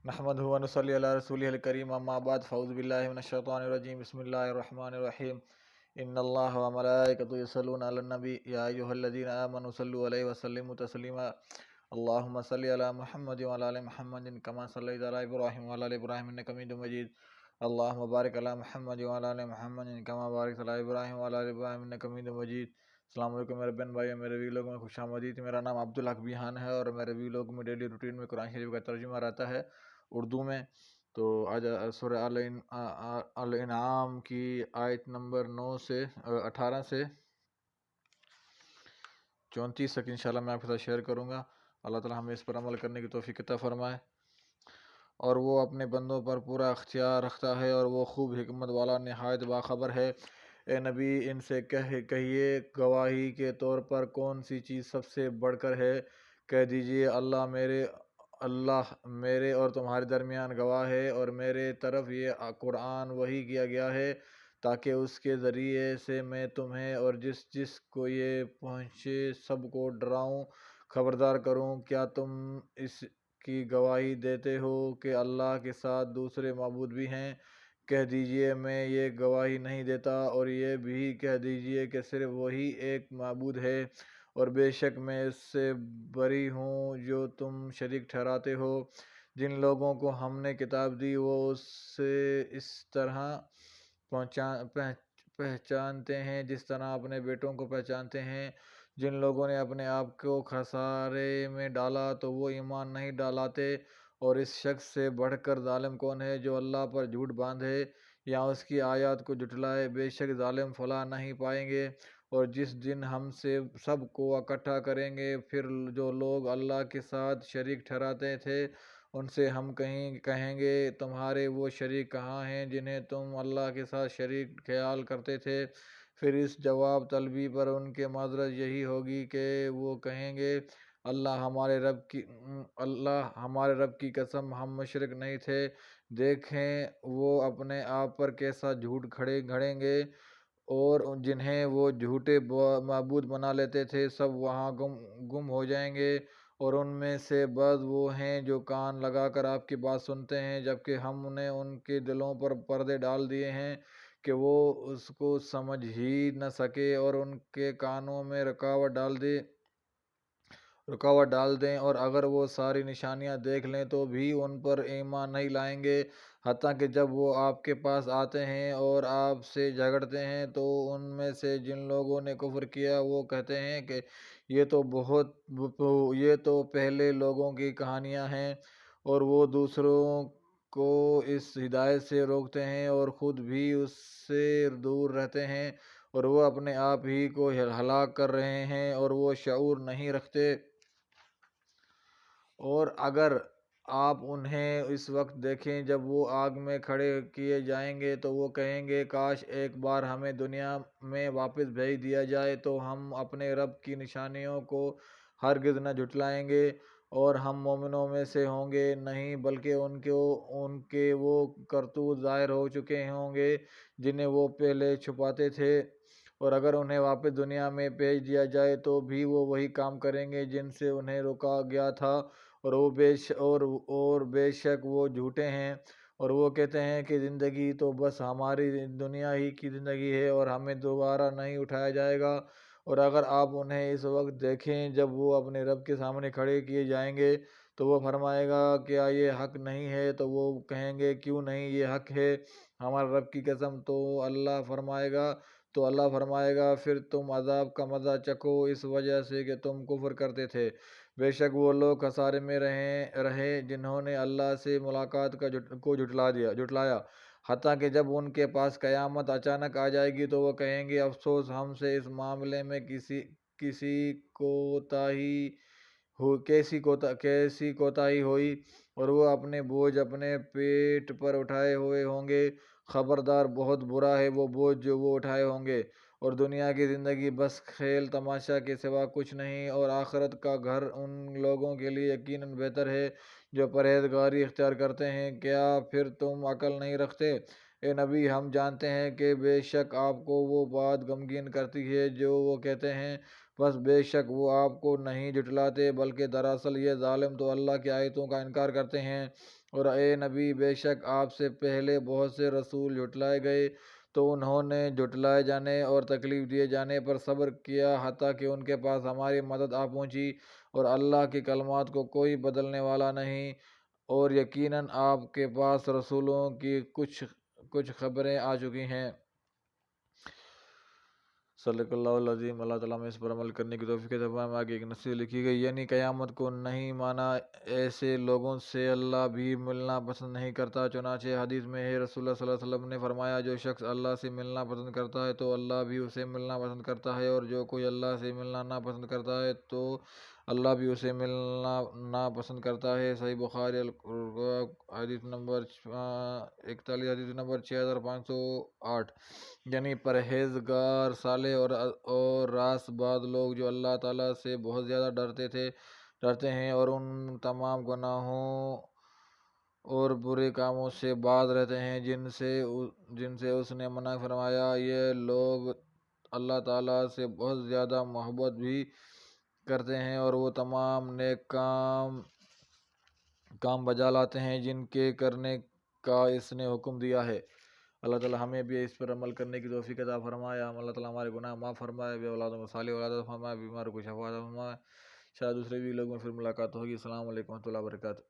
نحمدہ و نصلی علی رسولہ الکریم، اما بعد، فاعوذ باللہ من الشیطان الرجیم، بسم اللہ الرحمن الرحیم۔ ان اللہ و ملائکتہ یصلون علی النبی یا ایھا الذین آمنوا صلوا علیہ وسلموا تسلیما۔ اللہم صلی علی محمد وعلی آل محمد کما صلیت علی ابراہیم وعلی آل ابراہیم انک حمید مجید۔ اللہم بارک علی محمد وعلی آل محمد کما بارکت علی ابراہیم وعلی آل ابراہیم انک حمید مجید۔ السلام علیکم میرے بہن بھائی، میرے وی لوگ میں خوش آمدید۔ میرا نام عبدالحق بیہان ہے اور میرے وی لوگ میں ڈیلی روٹین میں قرآن شریف کا ترجمہ رہتا ہے اردو میں۔ تو آج سورہ الانعام کی آیت نمبر 18 سے 34 تک انشاءاللہ میں آپ کے ساتھ شیئر کروں گا۔ اللہ تعالی ہمیں اس پر عمل کرنے کی توفیق عطا فرمائے۔ اور وہ اپنے بندوں پر پورا اختیار رکھتا ہے اور وہ خوب حکمت والا نہایت باخبر ہے۔ اے نبی، ان سے کہیے گواہی کے طور پر کون سی چیز سب سے بڑھ کر ہے؟ کہہ دیجئے اللہ میرے اور تمہارے درمیان گواہ ہے، اور میرے طرف یہ قرآن وحی کیا گیا ہے تاکہ اس کے ذریعے سے میں تمہیں اور جس کو یہ پہنچے سب کو ڈراؤں، خبردار کروں۔ کیا تم اس کی گواہی دیتے ہو کہ اللہ کے ساتھ دوسرے معبود بھی ہیں؟ کہہ دیجئے میں یہ گواہی نہیں دیتا، اور یہ بھی کہہ دیجئے کہ صرف وہی ایک معبود ہے، اور بے شک میں اس سے بری ہوں جو تم شریک ٹھہراتے ہو۔ جن لوگوں کو ہم نے کتاب دی وہ اس سے اس طرح پہچانتے ہیں جس طرح اپنے بیٹوں کو پہچانتے ہیں۔ جن لوگوں نے اپنے آپ کو خسارے میں ڈالا تو وہ ایمان نہیں لاتے۔ اور اس شخص سے بڑھ کر ظالم کون ہے جو اللہ پر جھوٹ باندھے یا اس کی آیات کو جھٹلائے؟ بے شک ظالم فلاح نہیں پائیں گے۔ اور جس دن ہم سب کو اکٹھا کریں گے، پھر جو لوگ اللہ کے ساتھ شریک ٹھہراتے تھے ان سے ہم کہیں گے تمہارے وہ شریک کہاں ہیں جنہیں تم اللہ کے ساتھ شریک خیال کرتے تھے؟ پھر اس جواب طلبی پر ان کے معذرت یہی ہوگی کہ وہ کہیں گے اللہ ہمارے رب کی قسم ہم مشرک نہیں تھے۔ دیکھیں وہ اپنے آپ پر کیسا جھوٹ گھڑیں گے، اور جنہیں وہ جھوٹے معبود بنا لیتے تھے سب وہاں گم ہو جائیں گے۔ اور ان میں سے بعض وہ ہیں جو کان لگا کر آپ کی بات سنتے ہیں، جبکہ ہم نے ان کے دلوں پر پردے ڈال دیے ہیں کہ وہ اس کو سمجھ ہی نہ سکے، اور ان کے کانوں میں رکاوٹ ڈال دیں، اور اگر وہ ساری نشانیاں دیکھ لیں تو بھی ان پر ایمان نہیں لائیں گے، حتیٰ کہ جب وہ آپ کے پاس آتے ہیں اور آپ سے جھگڑتے ہیں تو ان میں سے جن لوگوں نے کفر کیا وہ کہتے ہیں کہ یہ تو پہلے لوگوں کی کہانیاں ہیں، اور وہ دوسروں کو اس ہدایت سے روکتے ہیں اور خود بھی اس سے دور رہتے ہیں، اور وہ اپنے آپ ہی کو ہلاک کر رہے ہیں اور وہ شعور نہیں رکھتے۔ اور اگر آپ انہیں اس وقت دیکھیں جب وہ آگ میں کھڑے کیے جائیں گے تو وہ کہیں گے کاش ایک بار ہمیں دنیا میں واپس بھیج دیا جائے تو ہم اپنے رب کی نشانیوں کو ہرگز نہ جھٹلائیں گے اور ہم مومنوں میں سے ہوں گے۔ نہیں، بلکہ ان کے وہ کرتوت ظاہر ہو چکے ہوں گے جنہیں وہ پہلے چھپاتے تھے، اور اگر انہیں واپس دنیا میں بھیج دیا جائے تو بھی وہ وہی کام کریں گے جن سے انہیں روکا گیا تھا، اور بے شک وہ جھوٹے ہیں۔ اور وہ کہتے ہیں کہ زندگی تو بس ہماری دنیا ہی کی زندگی ہے اور ہمیں دوبارہ نہیں اٹھایا جائے گا۔ اور اگر آپ انہیں اس وقت دیکھیں جب وہ اپنے رب کے سامنے کھڑے کیے جائیں گے تو وہ فرمائے گا کیا یہ حق نہیں ہے؟ تو وہ کہیں گے کیوں نہیں، یہ حق ہے، ہمارے رب کی قسم۔ تو اللہ فرمائے گا پھر تم عذاب کا مزہ چکھو اس وجہ سے کہ تم کفر کرتے تھے۔ بے شک وہ لوگ خسارے میں رہے جنہوں نے اللہ سے ملاقات کو جھٹلایا، حتیٰ کہ جب ان کے پاس قیامت اچانک آ جائے گی تو وہ کہیں گے افسوس ہم سے اس معاملے میں کیسی کوتاہی ہوئی، اور وہ اپنے بوجھ اپنے پیٹ پر اٹھائے ہوئے ہوں گے۔ خبردار، بہت برا ہے وہ بوجھ جو وہ اٹھائے ہوں گے، اور دنیا کی زندگی بس کھیل تماشا کے سوا کچھ نہیں، اور آخرت کا گھر ان لوگوں کے لیے یقیناً بہتر ہے جو پرہیزگاری اختیار کرتے ہیں۔ کیا پھر تم عقل نہیں رکھتے؟ اے نبی، ہم جانتے ہیں کہ بے شک آپ کو وہ بات غمگین کرتی ہے جو وہ کہتے ہیں، بس بے شک وہ آپ کو نہیں جھٹلاتے، بلکہ دراصل یہ ظالم تو اللہ کی آیتوں کا انکار کرتے ہیں۔ اور اے نبی، بے شک آپ سے پہلے بہت سے رسول جھٹلائے گئے، تو انہوں نے جھٹلائے جانے اور تکلیف دیے جانے پر صبر کیا حتیٰ کہ ان کے پاس ہماری مدد آ پہنچی، اور اللہ کی کلمات کو کوئی بدلنے والا نہیں۔ اور یقیناً آپ کے پاس رسولوں کی کچھ خبریں آ چکی ہیں۔ صدق اللہ العظیم۔ اللہ تعالیٰ میں اس پر عمل کرنے کی توفیق عطا فرمائے۔ آگے ایک نصیحت لکھی گئی، یعنی قیامت کو نہیں مانا، ایسے لوگوں سے اللہ بھی ملنا پسند نہیں کرتا۔ چنانچہ حدیث میں ہے، رسول اللہ صلی اللہ علیہ وسلم نے فرمایا، جو شخص اللہ سے ملنا پسند کرتا ہے تو اللہ بھی اسے ملنا پسند کرتا ہے، اور جو کوئی اللہ سے ملنا ناپسند کرتا ہے تو اللہ بھی اسے ملنا ناپسند کرتا ہے۔ صحیح بخاری حدیث نمبر 41، حدیث نمبر 6508۔ یعنی پرہیزگار، صالح اور راست باز لوگ جو اللہ تعالیٰ سے بہت زیادہ ڈرتے ہیں اور ان تمام گناہوں اور برے کاموں سے باز رہتے ہیں جن سے اس نے منع فرمایا، یہ لوگ اللہ تعالیٰ سے بہت زیادہ محبت بھی کرتے ہیں، اور وہ تمام نیک کام بجا لاتے ہیں جن کے کرنے کا اس نے حکم دیا ہے۔ اللہ تعالیٰ ہمیں بھی اس پر عمل کرنے کی توفیق عطا فرمائے۔ اللہ تعالیٰ ہمارے گناہ معاف فرمائے، بے اولادوں کو صالح اولاد عطا فرمائے، بیماروں کو شفا عطا فرمائے۔ شاید دوسرے بھی لوگوں میں پھر ملاقات ہوگی۔ السلام علیکم و رحمۃ اللہ وبرکاتہ۔